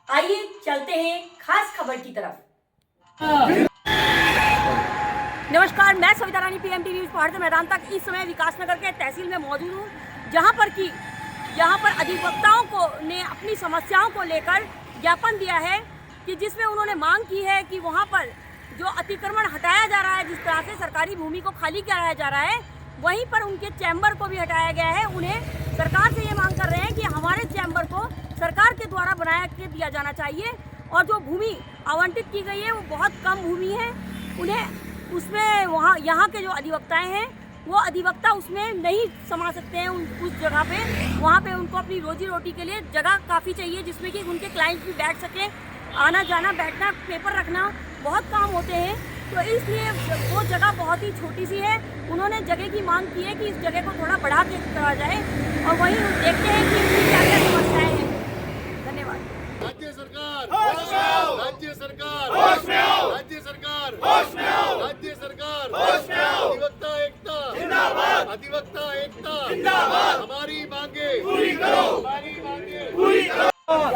आइए चलते हैं खास खबर की तरफ। नमस्कार, मैं सविता रानी, पीएमटी न्यूज पहाड़ से मैदान तक इस समय विकासनगर के तहसील में मौजूद हूँ, जहाँ पर अधिवक्ताओं को ने अपनी समस्याओं को लेकर ज्ञापन दिया है कि जिसमें उन्होंने मांग की है कि वहाँ पर जो अतिक्रमण हटाया जा रहा है, जिस तरह से सरकारी भूमि को खाली कराया जा रहा है, वहीं पर उनके चैम्बर को भी हटाया गया है। उन्हें सरकार से ये मांग कर रहे हैं कि हमारे चैम्बर को सरकार के द्वारा बना के दिया जाना चाहिए और जो भूमि आवंटित की गई है वो बहुत कम भूमि है। उन्हें उसमें यहाँ के जो अधिवक्ताएं हैं वो अधिवक्ता उसमें नहीं समा सकते हैं उस जगह पे। वहाँ पे उनको अपनी रोजी रोटी के लिए जगह काफ़ी चाहिए जिसमें कि उनके क्लाइंट भी बैठ सकें। आना जाना बैठना पेपर रखना बहुत काम होते हैं, तो इसलिए वो जगह बहुत ही छोटी सी है। उन्होंने जगह की मांग की है कि इस जगह को थोड़ा बढ़ा के करा जाए और वहीं देखते हैं कि उनकी क्या क्या समस्याएं हैं। धन्यवाद। राज्य सरकार होश में आओ, राज्य सरकार होश में आओ, राज्य सरकार होश में आओ, राज्य सरकार होश में आओ। अधिवक्ता एकता जिंदाबाद, अधिवक्ता एकता जिंदाबाद। हमारी मांगे पूरी करो, हमारी मांगे पूरी करो,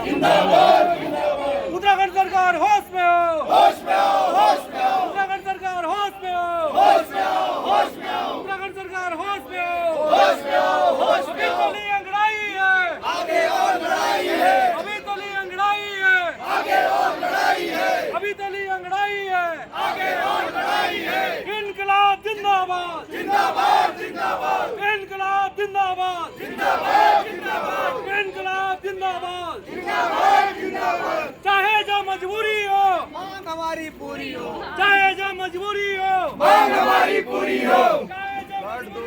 जिंदाबाद जिंदाबाद। उत्तराखंड सरकार होश में आओ, होश में आओ, होश में आओ, उत्तराखंड सरकार होश में आओ, होश में आओ, होश में आओ, उत्तराखंड सरकार होश में आओ, होश में आओ, होश में अभी आओ। तो ली अंगड़ाई है, आगे और लड़ाई है, अभी तो ली अंगड़ाई है, आगे और लड़ाई है, अभी तो ली अंगड़ाई है, आगे और लड़ाई है। इनकलाब जिंदाबाद, जिंदाबाद जिंदाबाद, इनकलाब जिंदाबाद, जिंदाबाद जिंदाबाद, इनकलाब जिंदाबाद। जिंदाबाद जिंदाबाद। चाहे जो मजबूरी हो मांग हमारी पूरी हो, चाहे जो मजबूरी हो, मांग हमारी पूरी हो, चाहे जो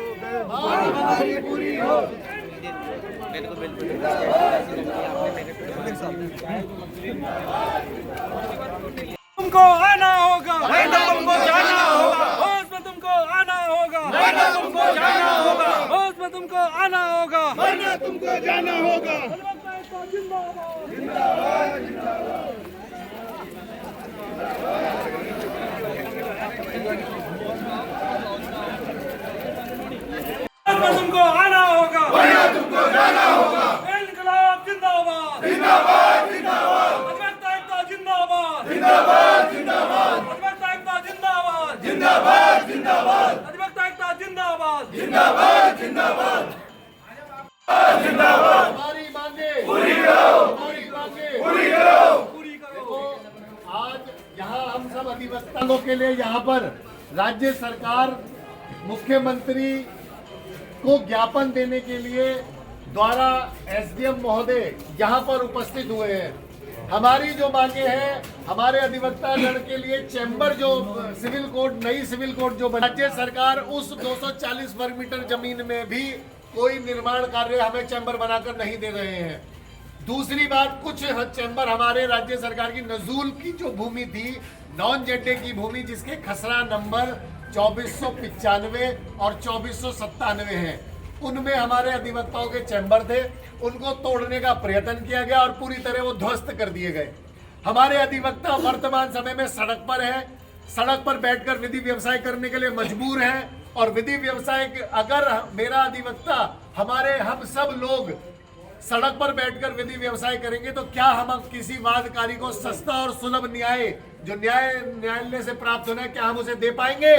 मांग हमारी पूरी हो। तुमको आना होगा, वरना तुमको जाना होगा, होश में तुमको आना होगा, वरना तुमको जाना होगा, होश में तुमको आना होगा। वरना तुमको जाना होगा। तुमको आना होगा, वरना तुमको जाना होगा। इनकलाब जिंदाबाद, जिंदाबाद जिंदाबाद, अधिवक्ता एकता जिंदाबाद, जिंदाबाद जिंदाबाद, अधिवक्ता एकता जिंदाबाद, जिंदाबाद जिंदाबाद, अधिवक्ता एकता जिंदाबाद। जिंदाबाद जिंदाबाद, जिंदाबाद। हमारी मांगे पूरी करो, हमारी मांगे पूरी करो, पूरी करो। देखो आज यहाँ हम सब अधिवक्ताओं के लिए यहाँ पर राज्य सरकार मुख्यमंत्री को ज्ञापन देने के लिए द्वारा एसडीएम महोदय यहाँ पर उपस्थित हुए हैं। हमारी जो मांगे हैं, हमारे अधिवक्ता गण के लिए चैम्बर जो सिविल कोड, नई सिविल कोड जो राज्य सरकार उस 240 वर्ग मीटर जमीन में भी कोई निर्माण कार्य हमें चैम्बर बनाकर नहीं दे रहे हैं। दूसरी बात, कुछ चैम्बर हमारे राज्य सरकार की नजूल की जो भूमि थी, नॉन जेडे की भूमि, जिसके खसरा नंबर 2495 और 2497 है, उनमें हमारे अधिवक्ताओं के चैम्बर थे। उनको तोड़ने का प्रयत्न किया गया और पूरी तरह वो ध्वस्त कर दिए गए। हमारे अधिवक्ता वर्तमान समय में सड़क पर हैं, सड़क पर बैठकर विधि व्यवसाय करने के लिए मजबूर हैं। और विधि व्यवसाय अगर मेरा अधिवक्ता, हम सब लोग सड़क पर बैठकर विधि व्यवसाय करेंगे तो क्या हम किसी वादकारी को सस्ता और सुलभ न्याय जो न्यायालय से प्राप्त होना है, क्या हम उसे दे पाएंगे?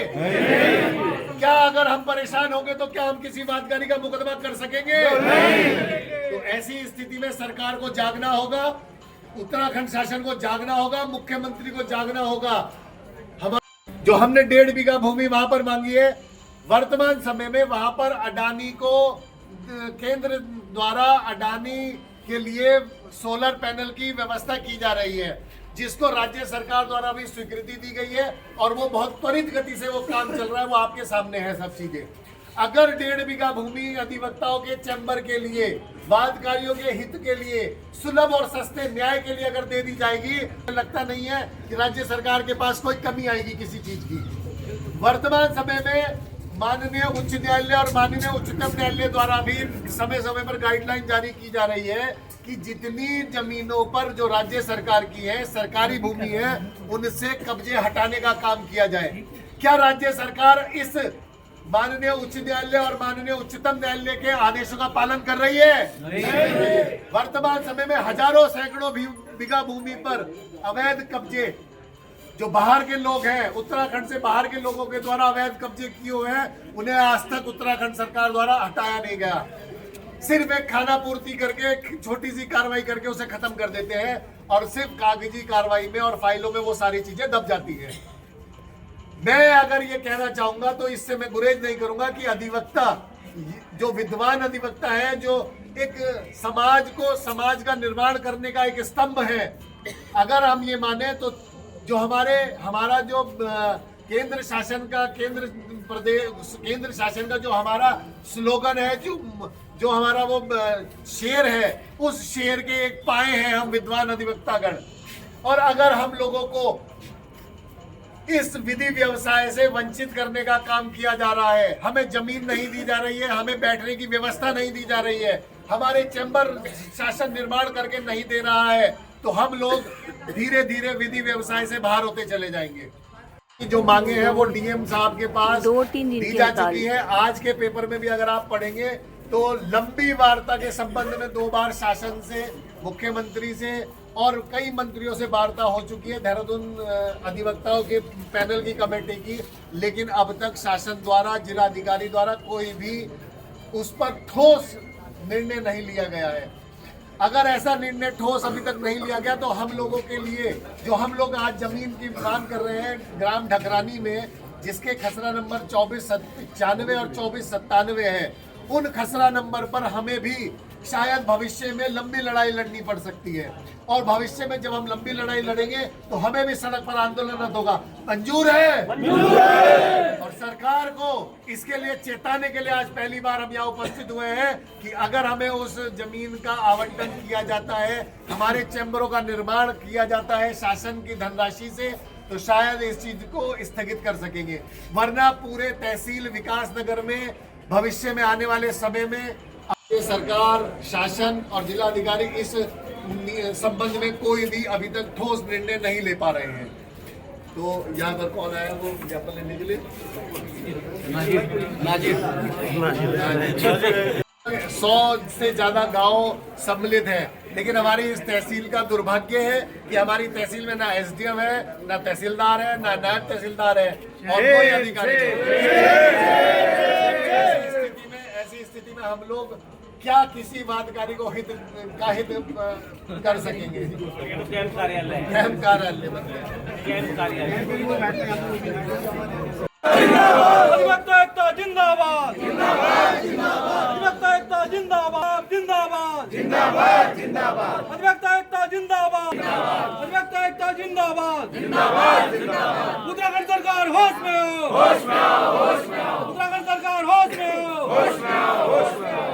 क्या अगर हम परेशान होंगे तो क्या हम किसी वादकारी का मुकदमा कर सकेंगे? तो ऐसी स्थिति में सरकार को जागना होगा, उत्तराखंड शासन को जागना होगा, मुख्यमंत्री को जागना होगा। जो हमने 1.5 बीघा भूमि वहां पर मांगी है, वर्तमान समय में वहां पर अडानी को केंद्र द्वारा अडानी के लिए सोलर पैनल की व्यवस्था की जा रही है, जिसको राज्य सरकार द्वारा भी स्वीकृति दी गई है और वो बहुत त्वरित गति से वो काम चल रहा है। वो आपके सामने है सब चीजें। अगर 1.5 बीघा भूमि अधिवक्ताओं के चैम्बर के लिए, वादकारियों के हित के लिए, सुलभ और सस्ते न्याय के लिए अगर दे दी जाएगी, लगता नहीं है कि राज्य सरकार के पास कोई कमी आएगी किसी चीज की। वर्तमान समय में माननीय उच्च न्यायालय और माननीय उच्चतम न्यायालय द्वारा भी समय समय पर गाइडलाइन जारी की जा रही है कि जितनी जमीनों पर जो राज्य सरकार की है, सरकारी भूमि है, उनसे कब्जे हटाने का काम किया जाए। क्या राज्य सरकार इस माननीय उच्च न्यायालय और माननीय उच्चतम न्यायालय के आदेशों का पालन कर रही है? नहीं। वर्तमान समय में हजारों सैकड़ों बीघा भूमि पर अवैध कब्जे जो बाहर के लोग हैं, उत्तराखंड से बाहर के लोगों के द्वारा अवैध कब्जे किए हुए हैं, उन्हें आज तक उत्तराखंड सरकार द्वारा हटाया नहीं गया। सिर्फ एक खाना पूर्ति करके, छोटी सी कार्रवाई करके उसे खत्म कर देते हैं और सिर्फ कागजी कार्रवाई में और फाइलों में वो सारी चीजें दब जाती है। मैं अगर ये कहना चाहूंगा तो इससे मैं गुरेज नहीं करूंगा कि अधिवक्ता, जो विद्वान अधिवक्ता है, जो एक समाज का निर्माण करने का एक स्तंभ है, अगर हम ये माने तो जो हमारा जो केंद्र शासन का जो हमारा स्लोगन है, जो हमारा वो शेर है, उस शेर के एक पाए हैं हम विद्वान अधिवक्तागण। और अगर हम लोगों को इस विधि व्यवसाय से वंचित करने का काम किया जा रहा है, हमें जमीन नहीं दी जा रही है, हमें बैठने की व्यवस्था नहीं दी जा रही है, हमारे चैम्बर शासन निर्माण करके नहीं दे रहा है, तो हम लोग धीरे धीरे विधि व्यवसाय से बाहर होते चले जाएंगे। जो मांगे हैं वो डीएम साहब के पास 2-3 दिन दी जा चुकी है। आज के पेपर में भी अगर आप पढ़ेंगे तो लंबी वार्ता के संबंध में 2 बार शासन से, मुख्यमंत्री से और कई मंत्रियों से वार्ता हो चुकी है, देहरादून अधिवक्ताओं के पैनल की कमेटी की, लेकिन अब तक शासन द्वारा, जिलाधिकारी द्वारा कोई भी उस पर ठोस निर्णय नहीं लिया गया है। अगर ऐसा निर्णय ठोस अभी तक नहीं लिया गया तो हम लोगों के लिए, जो हम लोग आज जमीन की मांग कर रहे हैं ग्राम ढकरानी में, जिसके खसरा नंबर 2495 और 2497 है, उन खसरा नंबर पर हमें भी शायद भविष्य में लंबी लड़ाई लड़नी पड़ सकती है। और भविष्य में जब हम लंबी लड़ाई लड़ेंगे तो हमें भी सड़क पर आंदोलन होगा। मंजूर है? मंजूर है। और सरकार को इसके लिए चेताने के लिए आज पहली बार हम यहाँ उपस्थित हुए हैं कि अगर हमें उस जमीन का आवंटन किया जाता है, हमारे चैम्बरों का निर्माण किया जाता है शासन की धनराशि से, तो शायद इस चीज को स्थगित कर सकेंगे। वरना पूरे तहसील विकास नगर में भविष्य में आने वाले समय में सरकार, शासन और जिलाधिकारी इस संबंध में कोई भी अभी तक ठोस निर्णय नहीं ले पा रहे हैं। तो यहाँ पर कौन आया वो ज्ञापन लेने के लिए? नाजिर। 100 से ज्यादा गांव सम्मिलित है, लेकिन हमारी इस तहसील का दुर्भाग्य है कि हमारी तहसील में ना एसडीएम है, ना तहसीलदार है, ना नायब तहसीलदार है और कोई अधिकारी नहीं। ऐसी स्थिति में हम लोग क्या किसी वादकारी को हित कर सकेंगे? कैंप कार्यालय अधिवक्ता एकता जिंदाबाद, अधिवक्ता एकता जिंदाबाद, जिंदाबाद, अधिवक्ता एकता जिंदाबाद, अधिवक्ता एकता जिंदाबाद, उत्तराखंड सरकार होश में हो, उत्तराखंड सरकार होश में हो,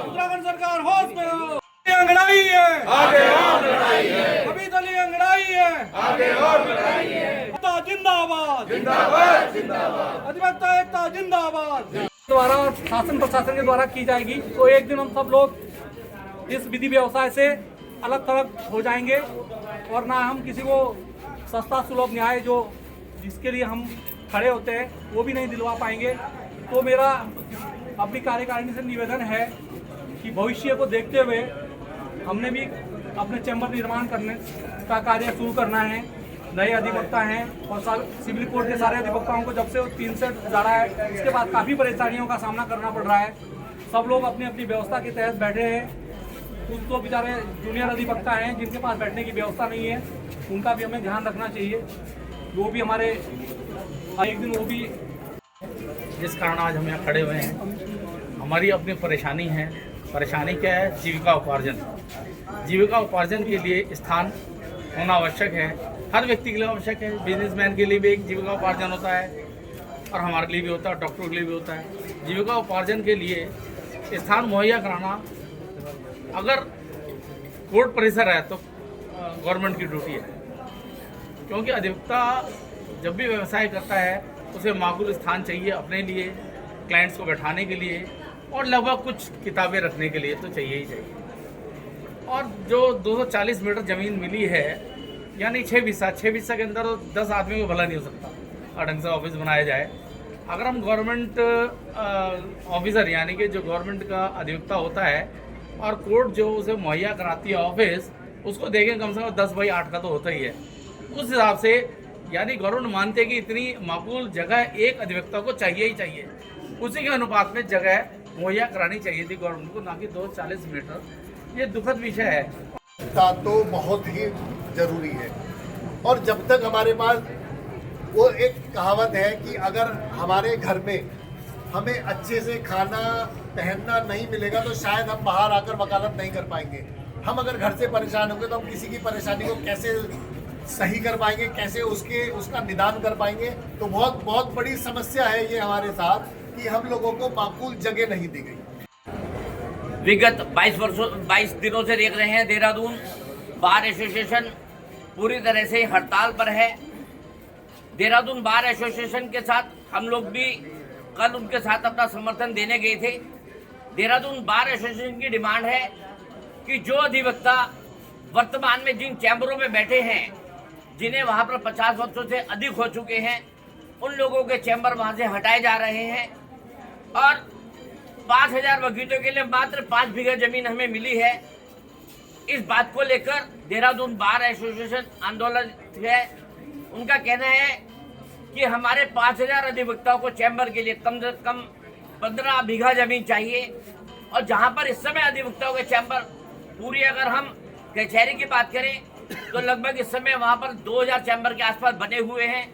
उत्तराखंड सरकार होश में हो। अंगड़ाई है, आगे और लड़ाई है, अभी दली अंगड़ाई है, आगे और लड़ाई है। जिंदाबाद, अधिवक्ता एकता जिंदाबाद द्वारा शासन प्रशासन के द्वारा की जाएगी, तो एक दिन हम सब लोग इस विधि व्यवसाय से अलग थलग हो जाएंगे और ना हम किसी को सस्ता सुलभ न्याय जो जिसके लिए हम खड़े होते हैं वो भी नहीं दिलवा पाएंगे। तो मेरा अपनी कार्यकारिणी से निवेदन है कि भविष्य को देखते हुए हमने भी अपने चैम्बर निर्माण करने का कार्य शुरू करना है। नए अधिवक्ता हैं और सिविल कोर्ट के सारे अधिवक्ताओं को जब से 3 से ज़्यादा है, इसके बाद काफ़ी परेशानियों का सामना करना पड़ रहा है। सब लोग अपनी अपनी व्यवस्था के तहत बैठे हैं। कुछ तो बेचारे जूनियर अधिवक्ता हैं जिनके पास बैठने की व्यवस्था नहीं है, उनका भी हमें ध्यान रखना चाहिए। वो भी हमारे एक दिन वो भी, जिस कारण आज हम यहाँ खड़े हुए हैं, हमारी अपनी परेशानी है। परेशानी क्या है? जीविका उपार्जन। जीविका उपार्जन के लिए स्थान होना आवश्यक है, हर व्यक्ति के लिए आवश्यक है। बिजनेसमैन के लिए भी एक जीविका उपार्जन होता है और हमारे लिए भी होता है, डॉक्टरों के लिए भी होता है। जीविका उपार्जन के लिए स्थान मुहैया कराना अगर कोर्ट परिसर है तो गवर्नमेंट की ड्यूटी है, क्योंकि अधिवक्ता जब भी व्यवसाय करता है उसे माकूल स्थान चाहिए अपने लिए, क्लाइंट्स को बैठाने के लिए और लगभग कुछ किताबें रखने के लिए तो चाहिए ही चाहिए। और जो 240 मीटर ज़मीन मिली है, यानी 6 बिस्सा के अंदर 10 आदमी को भला नहीं हो सकता और ढंग से ऑफिस बनाया जाए। अगर हम गवर्नमेंट ऑफिसर यानी कि जो गवर्नमेंट का अधिवक्ता होता है और कोर्ट जो उसे मुहैया कराती है ऑफिस, उसको देखें कम से कम 10 बाई 8 का तो होता ही है। उस हिसाब से यानी गवर्नमेंट मानते हैं कि इतनी माकूल जगह एक अधिवक्ता को चाहिए ही चाहिए, उसी के अनुपात में जगह मुहैया करानी चाहिए थी गवर्नमेंट को, ना कि 240 मीटर। ये दुखद विषय है। तो बहुत ही जरूरी है, और जब तक हमारे पास वो एक कहावत है कि अगर हमारे घर में हमें अच्छे से खाना पहनना नहीं मिलेगा तो शायद हम बाहर आकर वकालत नहीं कर पाएंगे। हम अगर घर से परेशान होंगे तो हम किसी की परेशानी को कैसे सही कर पाएंगे, कैसे उसका निदान कर पाएंगे। तो बहुत बहुत बड़ी समस्या है ये हमारे साथ कि हम लोगों को माकूल जगह नहीं दी गई। विगत 22 दिनों से देख रहे हैं देहरादून बार एसोसिएशन पूरी तरह से हड़ताल पर है। देहरादून बार एसोसिएशन के साथ हम लोग भी कल उनके साथ अपना समर्थन देने गए थे। देहरादून बार एसोसिएशन की डिमांड है कि जो अधिवक्ता वर्तमान में जिन चैम्बरों में बैठे हैं, जिन्हें वहां पर 50 वर्षों से अधिक हो चुके हैं, उन लोगों के चैम्बर वहां से हटाए जा रहे हैं और 5000 वकीलों के लिए मात्र 5 बीघा जमीन हमें मिली है। इस बात को लेकर देहरादून बार एसोसिएशन आंदोलन है। उनका कहना है कि हमारे 5000 अधिवक्ताओं को चैम्बर के लिए कम से कम 15 बीघा जमीन चाहिए, और जहां पर इस समय अधिवक्ताओं के चैम्बर पूरी, अगर हम कचहरी की बात करें तो लगभग इस समय वहां पर 2000 चैम्बर के आसपास बने हुए हैं,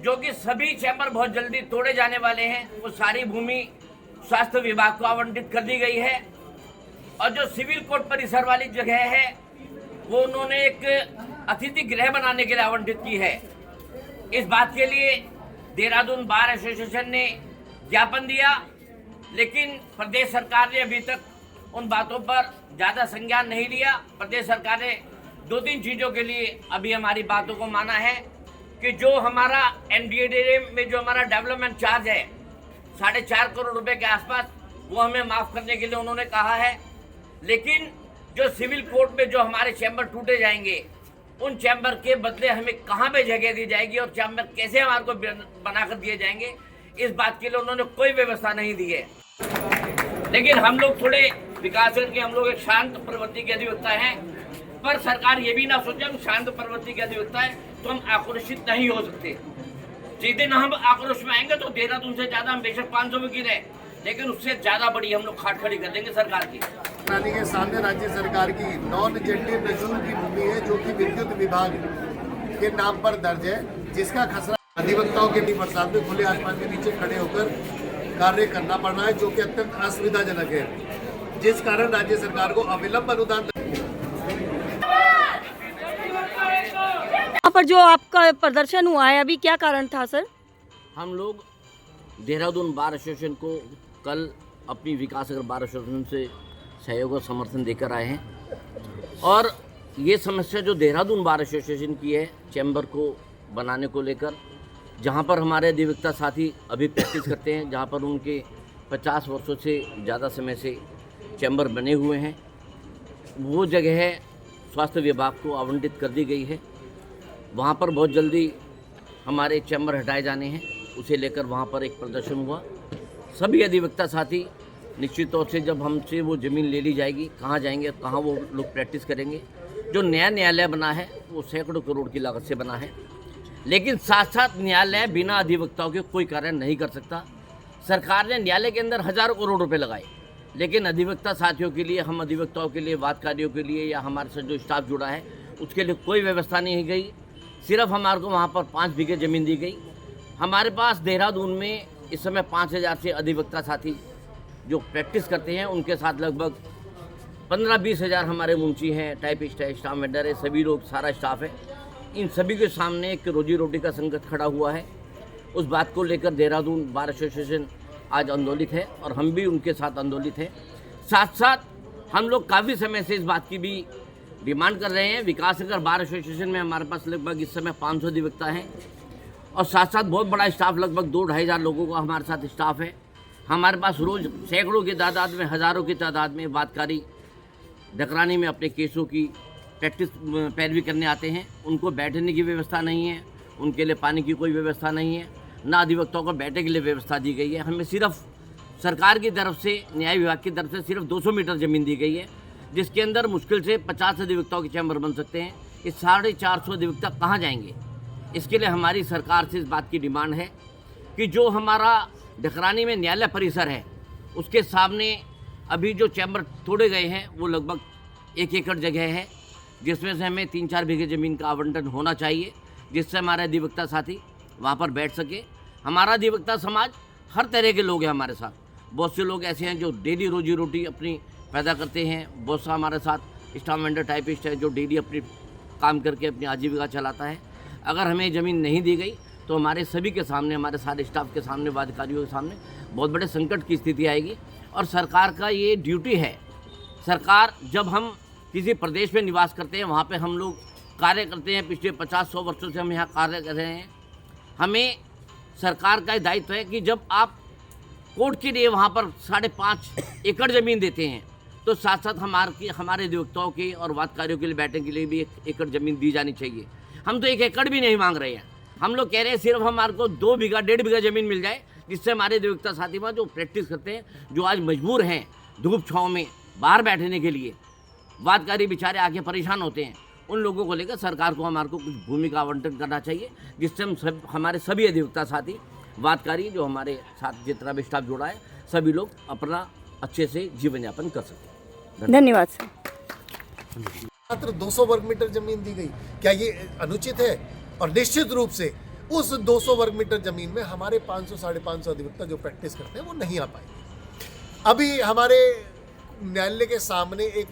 जो कि सभी चैम्बर बहुत जल्दी तोड़े जाने वाले हैं। वो सारी भूमि स्वास्थ्य विभाग को आवंटित कर दी गई है, और जो सिविल कोर्ट परिसर वाली जगह है वो उन्होंने एक अतिथि गृह बनाने के लिए आवंटित की है। इस बात के लिए देहरादून बार एसोसिएशन ने ज्ञापन दिया, लेकिन प्रदेश सरकार ने अभी तक उन बातों पर ज़्यादा संज्ञान नहीं लिया। प्रदेश सरकार ने 2-3 चीज़ों के लिए अभी हमारी बातों को माना है कि जो हमारा NDAA में जो हमारा डेवलपमेंट चार्ज है 4.5 करोड़ रुपए के आसपास, वो हमें माफ़ करने के लिए उन्होंने कहा है। लेकिन जो सिविल कोर्ट में जो हमारे चैम्बर टूटे जाएंगे, उन चैम्बर के बदले हमें कहाँ पे जगह दी जाएगी और चैम्बर कैसे हमारे को बनाकर दिए जाएंगे, इस बात के लिए उन्होंने कोई व्यवस्था नहीं दी है। लेकिन हम लोग थोड़े विकास के, हम लोग एक शांत प्रवृत्ति के अधिवक्ता हैं, पर सरकार ये भी ना सोचे हम शांत प्रवृत्ति के अधिवक्ता है तो हम आक्रोशित नहीं हो सकते। जिस दिन हम आक्रोश में आएंगे तो देहरादून से ज्यादा हम बेशक 500 वकील है, लेकिन उससे ज्यादा बड़ी हम लोग खाट खड़ी कर देंगे सरकार की। रानी के सामने राज्य सरकार की नॉन एजेंटिव नजूल की भूमि है, जो कि विद्युत विभाग के नाम पर दर्ज है, जिसका खसरा अधिवक्ताओं के बरसात में खुले आसमान के नीचे खड़े होकर कार्य करना पड़ना है, जो कि अत्यंत असुविधाजनक है, जिस कारण राज्य सरकार को अविलंब अनुदान। यहाँ पर जो आपका प्रदर्शन हुआ है अभी, क्या कारण था सर? हम लोग देहरादून बार एसोसिएशन को कल अपनी विकास अगर बार एसोसिएशन से सहयोग और समर्थन देकर आए हैं, और ये समस्या जो देहरादून बार एसोसिएशन की है चैम्बर को बनाने को लेकर, जहाँ पर हमारे अधिवक्ता साथी अभी प्रैक्टिस करते हैं, जहाँ पर उनके 50 वर्षों से ज़्यादा समय से चैम्बर बने हुए हैं, वो जगह स्वास्थ्य विभाग को आवंटित कर दी गई है। वहाँ पर बहुत जल्दी हमारे चैम्बर हटाए जाने हैं, उसे लेकर वहाँ पर एक प्रदर्शन हुआ। सभी अधिवक्ता साथी निश्चित तौर से जब हमसे वो ज़मीन ले ली जाएगी, कहाँ जाएंगे, कहाँ वो लोग प्रैक्टिस करेंगे। जो नया न्यायालय बना है वो सैकड़ों करोड़ की लागत से बना है, लेकिन साथ साथ न्यायालय बिना अधिवक्ताओं के कोई कार्य नहीं कर सकता। सरकार ने न्यायालय के अंदर हज़ारों करोड़ रुपए लगाए, लेकिन अधिवक्ता साथियों के लिए, हम अधिवक्ताओं के लिए, वादकारियों के लिए या हमारे साथ जो स्टाफ जुड़ा है उसके लिए कोई व्यवस्था नहीं गई। सिर्फ हमारे को वहाँ पर 5 बीघे ज़मीन दी गई। हमारे पास देहरादून में इस समय 5000 से अधिवक्ता साथी जो प्रैक्टिस करते हैं, उनके साथ लगभग 15-20 हज़ार हमारे मुंशी हैं, टाइपिस्ट है, स्टाफ वेंडर है, सभी लोग, सारा स्टाफ है। इन सभी के सामने एक रोजी रोटी का संकट खड़ा हुआ है। उस बात को लेकर देहरादून बार एसोसिएशन आज आंदोलित है, और हम भी उनके साथ आंदोलित हैं। साथ साथ हम लोग काफ़ी समय से इस बात की भी डिमांड कर रहे हैं। विकास नगर बार एसोसिएशन में हमारे पास लगभग इस समय 500 अधिवक्ता हैं, और साथ साथ बहुत बड़ा स्टाफ, लगभग 2-2.5 हज़ार लोगों का हमारे साथ स्टाफ है। हमारे पास रोज़ सैकड़ों की तादाद में, हज़ारों की तादाद में वादकारी डकरानी में अपने केसों की प्रैक्टिस पैरवी करने आते हैं। उनको बैठने की व्यवस्था नहीं है, उनके लिए पानी की कोई व्यवस्था नहीं है, ना अधिवक्ताओं को बैठने के लिए व्यवस्था दी गई है। हमें सिर्फ सरकार की तरफ से, न्याय विभाग की तरफ से सिर्फ 200 मीटर ज़मीन दी गई है, जिसके अंदर मुश्किल से 50 अधिवक्ताओं के चैम्बर बन सकते हैं। ये 450 अधिवक्ता कहाँ जाएंगे? इसके लिए हमारी सरकार से इस बात की डिमांड है कि जो हमारा डकरानी में न्यायालय परिसर है उसके सामने अभी जो चैम्बर तोड़े गए हैं वो लगभग 1 एकड़ जगह है, जिसमें से हमें 3-4 बीघे ज़मीन का आवंटन होना चाहिए, जिससे हमारे अधिवक्ता साथी वहाँ पर बैठ सके। हमारा अधिवक्ता समाज हर तरह के लोग हैं हमारे साथ। बहुत से लोग ऐसे हैं जो डेली रोजी रोटी अपनी पैदा करते हैं। बहुत सा हमारे साथ स्टाम्प वेंडर टाइपिस्ट है जो डेली अपनी काम करके अपनी आजीविका चलाता है। अगर हमें ज़मीन नहीं दी गई तो हमारे सभी के सामने, हमारे सारे स्टाफ के सामने, वादकारियों के सामने बहुत बड़े संकट की स्थिति आएगी। और सरकार का ये ड्यूटी है। सरकार, जब हम किसी प्रदेश में निवास करते हैं वहाँ पे हम लोग कार्य करते हैं, पिछले 50-100 वर्षों से हम यहाँ कार्य कर रहे हैं। हमें सरकार का दायित्व है कि जब आप कोर्ट के लिए वहाँ पर 5.5 एकड़ ज़मीन देते हैं तो साथ साथ हमारे अधिवक्ताओं के और वादकारियों के लिए बैठने के लिए भी 1 एकड़ ज़मीन दी जानी चाहिए। हम तो 1 एकड़ भी नहीं मांग रहे हैं। हम लोग कह रहे हैं सिर्फ हमारे को 2 बीघा 1.5 बीघा ज़मीन मिल जाए, जिससे हमारे अधिवक्ता साथी वहाँ जो प्रैक्टिस करते हैं, जो आज मजबूर हैं धूप छाँव में बाहर बैठने के लिए, वादकारी बेचारे आके परेशान होते हैं, उन लोगों को लेकर सरकार को हमारे को कुछ भूमि का आवंटन करना चाहिए, जिससे हम हमारे सभी अधिवक्ता साथी, वादकारी, जो हमारे साथ जितना भी स्टाफ जुड़ा है, सभी लोग अपना अच्छे से जीवन यापन कर सकें। धन्यवाद सर। मात्र 200 वर्ग मीटर जमीन दी गई, क्या ये अनुचित है? और निश्चित रूप से उस 200 वर्ग मीटर जमीन में हमारे 500-550 अधिवक्ता जो प्रैक्टिस करते हैं वो नहीं आ पाएंगे। अभी हमारे न्यायालय के सामने एक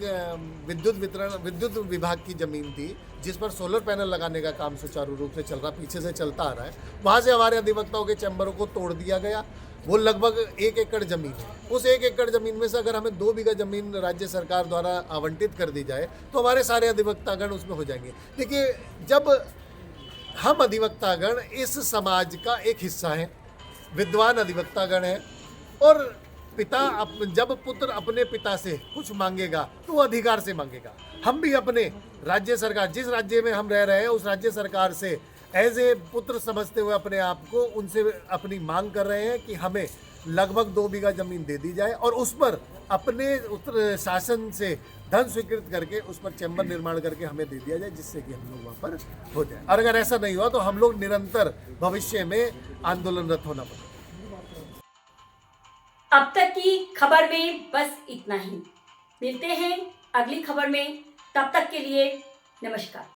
विद्युत विभाग की जमीन थी जिस पर सोलर पैनल लगाने का काम सुचारू रूप से चल रहा, पीछे से चलता आ रहा है। वहाँ से हमारे अधिवक्ताओं के चैम्बरों को तोड़ दिया गया। वो लगभग 1 एकड़ जमीन है। उस 1 एकड़ जमीन में से अगर हमें 2 बीघा जमीन राज्य सरकार द्वारा आवंटित कर दी जाए तो हमारे सारे अधिवक्तागण उसमें हो जाएंगे। देखिए, जब हम अधिवक्तागण इस समाज का एक हिस्सा हैं, विद्वान अधिवक्तागण हैं, और जब पुत्र अपने पिता से कुछ मांगेगा तो वो अधिकार से मांगेगा। हम भी अपने राज्य सरकार, जिस राज्य में हम रह रहे हैं, उस राज्य सरकार से एज ए पुत्र समझते हुए अपने आप को उनसे अपनी मांग कर रहे हैं कि हमें लगभग 2 बीघा जमीन दे दी जाए और उस पर अपने उत्तर शासन से धन स्वीकृत करके उस पर चैम्बर निर्माण करके हमें दे दिया जाए, जिससे कि हम लोग वहाँ पर हो जाए। और अगर ऐसा नहीं हुआ तो हम लोग निरंतर भविष्य में आंदोलनरत होना पड़ेगा। अब तक की खबर में बस इतना ही। मिलते हैं अगली खबर में, तब तक के लिए नमस्कार।